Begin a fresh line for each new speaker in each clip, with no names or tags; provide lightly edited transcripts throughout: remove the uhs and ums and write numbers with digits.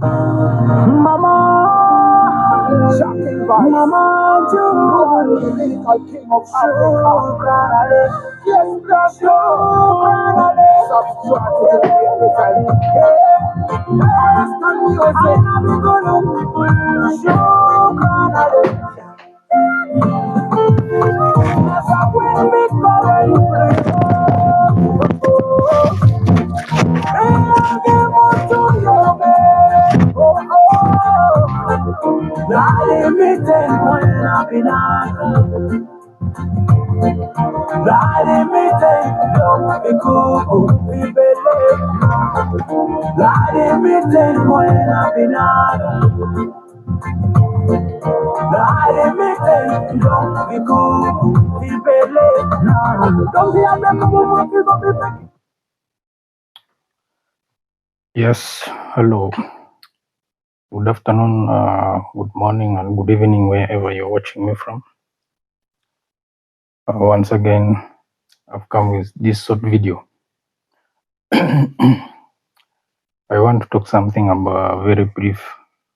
Mama, shocking vibes. Mama, you are the lyrical king of Africa. Yes, God, subscribe to the every time. Understand me, I say, I'm gonna show Canada. Yes, I will be calling you.
Yes, hello. Good afternoon, good morning, and good evening, wherever you're watching me from. Once again, I've come with this short video. I want to talk something about very brief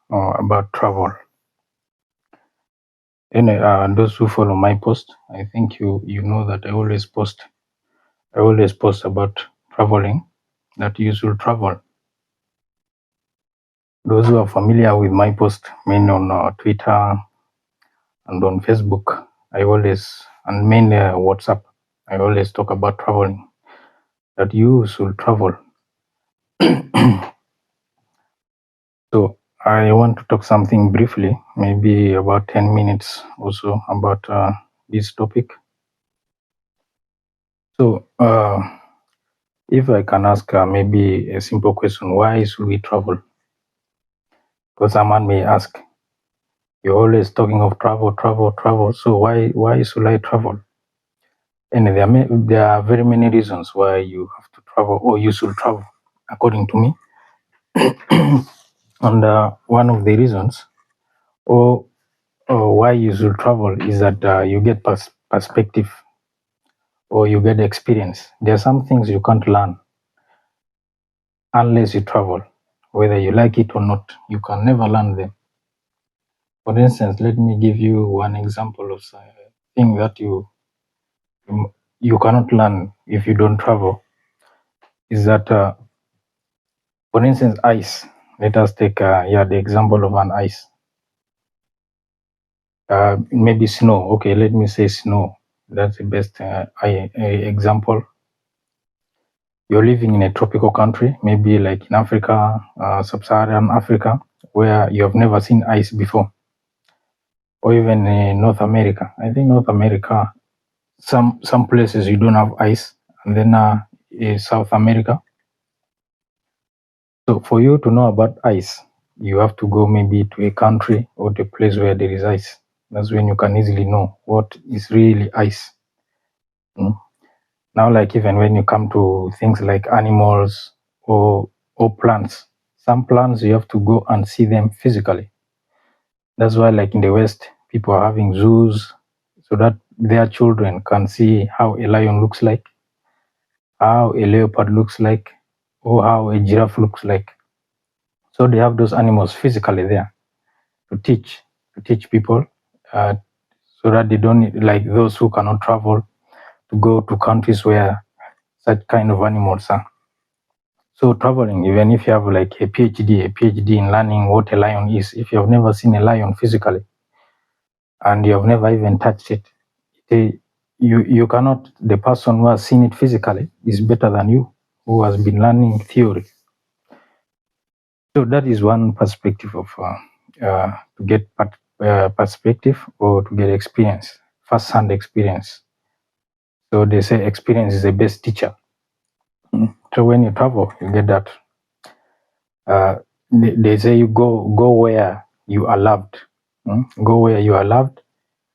about travel. And those who follow my post, I think you know that I always post about traveling, that you should travel. Those who are familiar with my post, mainly on Twitter and on Facebook, and mainly WhatsApp, I always talk about traveling, that you should travel. So I want to talk something briefly, maybe about 10 minutes or so, about this topic. So if I can ask maybe a simple question, why should we travel? Because someone may ask, you're always talking of travel, so why should I travel? And there are very many reasons why you have to travel, or you should travel, according to me. And one of the reasons, or why you should travel, is that you get perspective, or you get experience. There are some things you can't learn unless you travel, whether you like it or not. You can never learn them. For instance, let me give you one example of a thing that you cannot learn if you don't travel. Is that, for instance, ice. Let us take the example of an ice. Maybe snow. Okay, let me say snow. That's the best example. You're living in a tropical country, maybe like in Africa, sub-Saharan Africa, where you have never seen ice before, or even in North America. I think North America, some places you don't have ice, and then South America. So for you to know about ice, you have to go maybe to a country or to a place where there is ice. That's when you can easily know what is really ice. Now, like even when you come to things like animals or plants, some plants you have to go and see them physically. That's why, like in the West, people are having zoos so that their children can see how a lion looks like, how a leopard looks like, or how a giraffe looks like. So they have those animals physically there to teach people, so that they don't need, like those who cannot travel, to go to countries where such kind of animals are. So traveling, even if you have like a PhD in learning what a lion is, if you have never seen a lion physically and you have never even touched it, you cannot, the person who has seen it physically is better than you, who has been learning theory. So that is one perspective of to get perspective, or to get experience, first-hand experience. So they say experience is the best teacher. So when you travel, you get that. They say you go where you are loved. Go where you are loved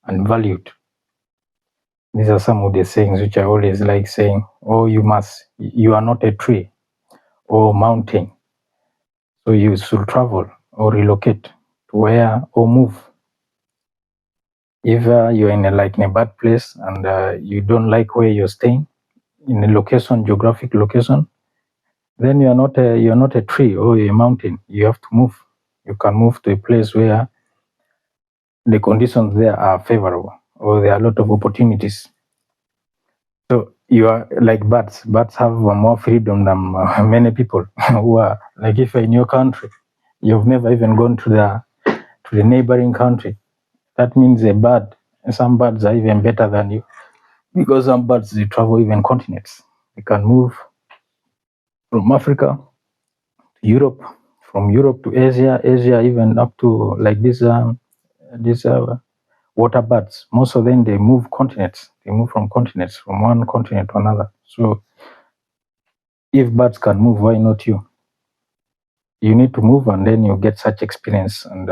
and valued. These are some of the sayings which I always like saying. Oh, you are not a tree or mountain, so you should travel or relocate to where, or move. If you're in a bad place and you don't like where you're staying, in a location, geographic location, then you're not a tree or a mountain. You have to move. You can move to a place where the conditions there are favorable, or there are a lot of opportunities. So you are like birds. Birds have more freedom than many people who are like, if in your country, you've never even gone to the neighboring country. That means a bird. Some birds are even better than you, because some birds, they travel even continents. They can move from Africa to Europe, from Europe to Asia, Asia even up to like these water birds. Most of them, they move continents. They move from continents, from one continent to another. So if birds can move, why not you? You need to move, and then you get such experience, and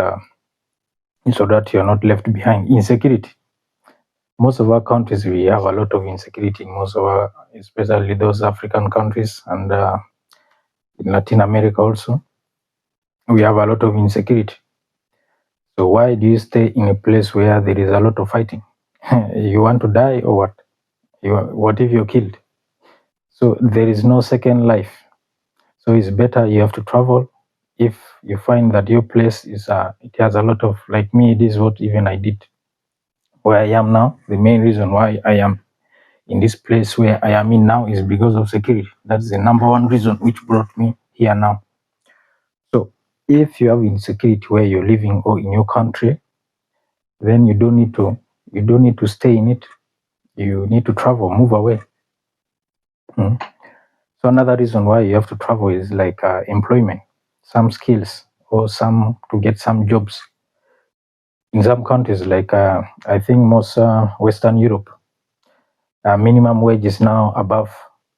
so that you're not left behind. Insecurity. Most of our countries, we have a lot of insecurity in most of our, especially those African countries, and in Latin America also, we have a lot of insecurity. So why do you stay in a place where there is a lot of fighting? You want to die or what? What if you're killed? So there is no second life. So it's better you have to travel. If you find that your place is it has a lot of, like me, this is what even I did. Where I am now, the main reason why I am in this place where I am in now is because of security. That's the number one reason which brought me here now. So if you have insecurity where you're living or in your country, then you don't need to stay in it. You need to travel, move away. So another reason why you have to travel is like employment, some skills, or to get some jobs. In some countries, like I think most Western Europe, minimum wage is now above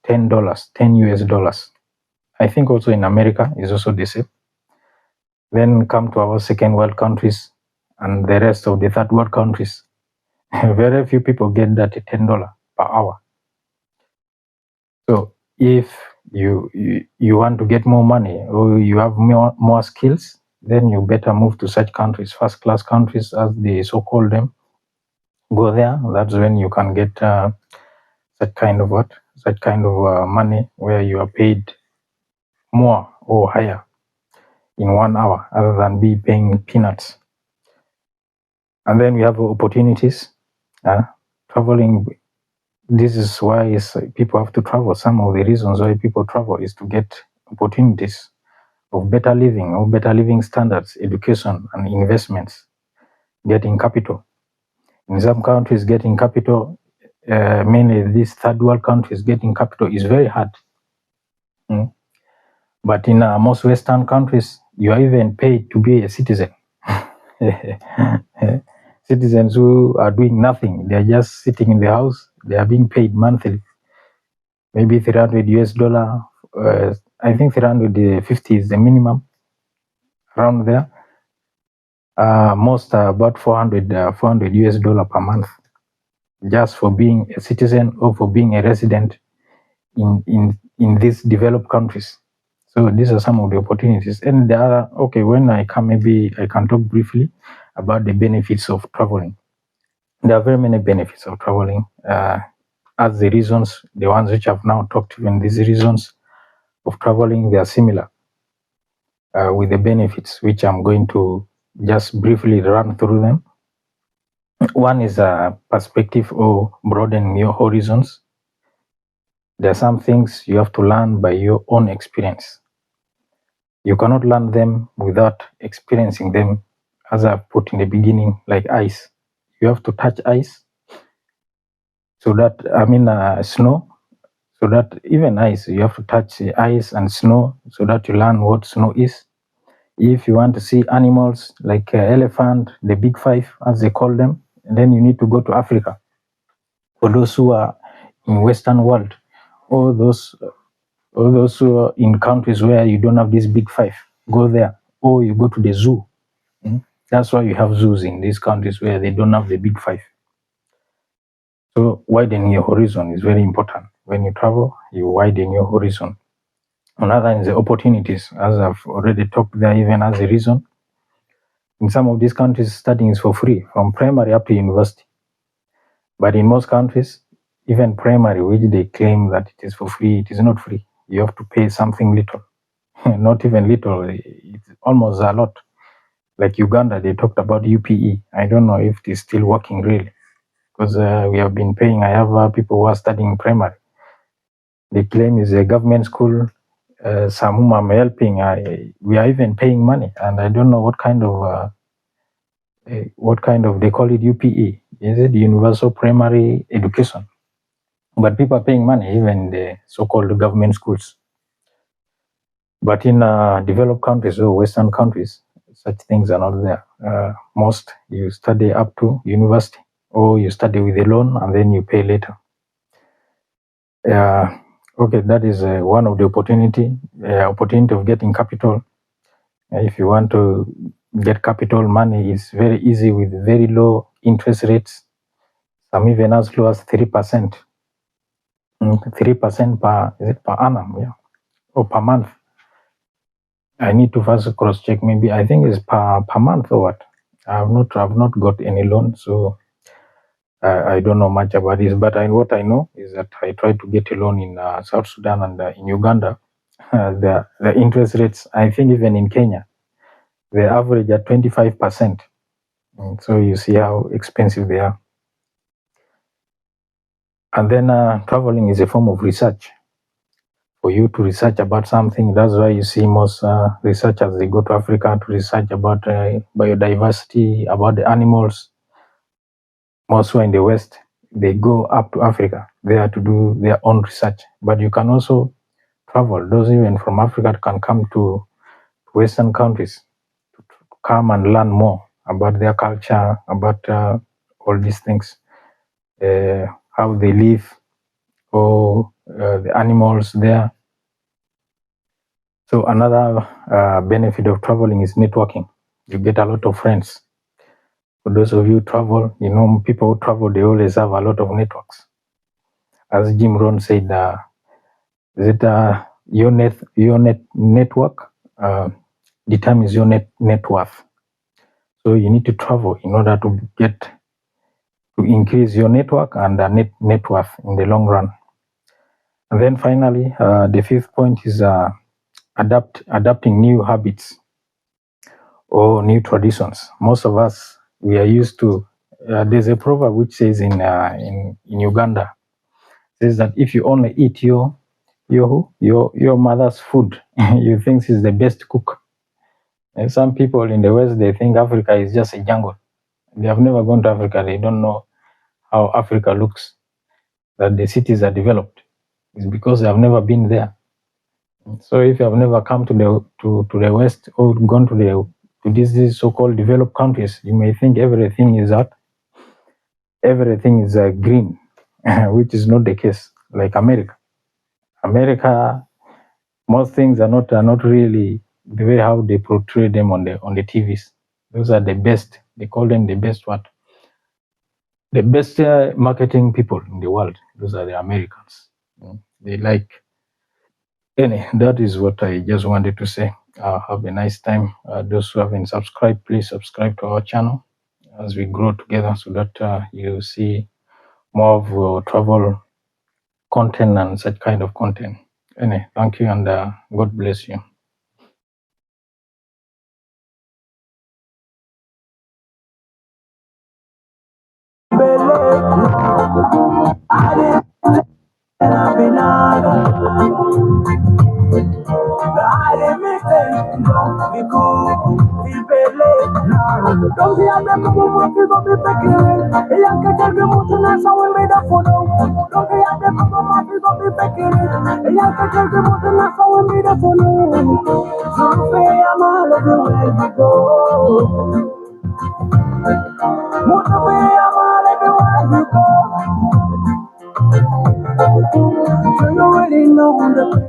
$10, $10. I think also in America is also the same. Then come to our second world countries and the rest of the third world countries. Very few people get that $10 per hour. So if you want to get more money, or you have more skills, then you better move to such countries, first class countries as they so call them. Go there. That's when you can get such kind of money where you are paid more or higher in 1 hour, other than be paying peanuts. And then we have opportunities. Traveling. This is why people have to travel. Some of the reasons why people travel is to get opportunities of better living, or better living standards, education, and investments, getting capital. In some countries, getting capital, mainly these third world countries, getting capital is very hard. But in most Western countries, you are even paid to be a citizen. Citizens who are doing nothing, they are just sitting in the house, they are being paid monthly. Maybe $300. I think 350 is the minimum, around there. Most are about $400 per month, just for being a citizen or for being a resident in these developed countries. So these are some of the opportunities. And the other, okay, when I come, maybe I can talk briefly about the benefits of traveling. There are very many benefits of traveling. As the reasons, the ones which I've now talked, even these reasons of traveling, they are similar with the benefits, which I'm going to just briefly run through them. One is a perspective, or broadening your horizons. There are some things you have to learn by your own experience. You cannot learn them without experiencing them, as I put in the beginning, like ice. You have to touch ice, so that, snow, so that even ice, you have to touch ice and snow, so that you learn what snow is. If you want to see animals like elephant, the big five, as they call them, then you need to go to Africa. For those who are in Western world, or those who are in countries where you don't have this big five, go there, or you go to the zoo. That's why you have zoos in these countries where they don't have the big five. So widening your horizon is very important. When you travel, you widen your horizon. Another is the opportunities, as I've already talked there, even as a reason. In some of these countries, studying is for free, from primary up to university. But in most countries, even primary, which they claim that it is for free, it is not free. you have to pay something little. Not even little, it's almost a lot. Like Uganda, they talked about UPE. I don't know if it is still working really, because we have been paying. I have people who are studying primary. They claim it's a government school. Some whom I'm helping, we are even paying money, and I don't know what kind of they call it UPE. Is it Universal Primary Education? But people are paying money, even the so-called government schools. But in developed countries or Western countries, such things are not there. Most you study up to university, or you study with a loan and then you pay later. Okay, that is one of the opportunity of getting capital. If you want to get capital, money is very easy with very low interest rates. Some even as low as 3%. 3% per annum, yeah, or per month. I need to first cross check. Maybe I think it's per month or what. I've not got any loan, so I don't know much about this. But what I know is that I tried to get a loan in South Sudan and in Uganda. The interest rates, I think even in Kenya, they average at 25%. So you see how expensive they are. And then traveling is a form of research. For you to research about something, that's why you see most researchers, they go to Africa to research about biodiversity, about the animals. Most who are in the West, they go up to Africa there to do their own research. But you can also travel. Those even from Africa can come to Western countries to come and learn more about their culture, about all these things, how they live, or the animals there. So another benefit of traveling is networking. You get a lot of friends. For those of you who travel, you know, people who travel, they always have a lot of networks. As Jim Rohn said, your network determines your net worth. So you need to travel in order to increase your network and net worth in the long run. And then finally, the fifth point is adapting new habits or new traditions. Most of us, we are used to. There's a proverb which says in Uganda, says that if you only eat your mother's food, you think she's the best cook. And some people in the West, they think Africa is just a jungle. They have never gone to Africa. They don't know how Africa looks. That the cities are developed. It's because they have never been there. So if you have never come to the West or gone to these so-called developed countries, you may think everything is green, which is not the case. Like America, most things are not really the way how they portray them on the TVs. Those are the best. They call them the best what? The best marketing people in the world. Those are the Americans. They like. That is what I just wanted to say. Have a nice time. Those who haven't subscribed, please subscribe to our channel as we grow together, so that you see more of travel content and such kind of content. Thank you, and God bless you.
You already know the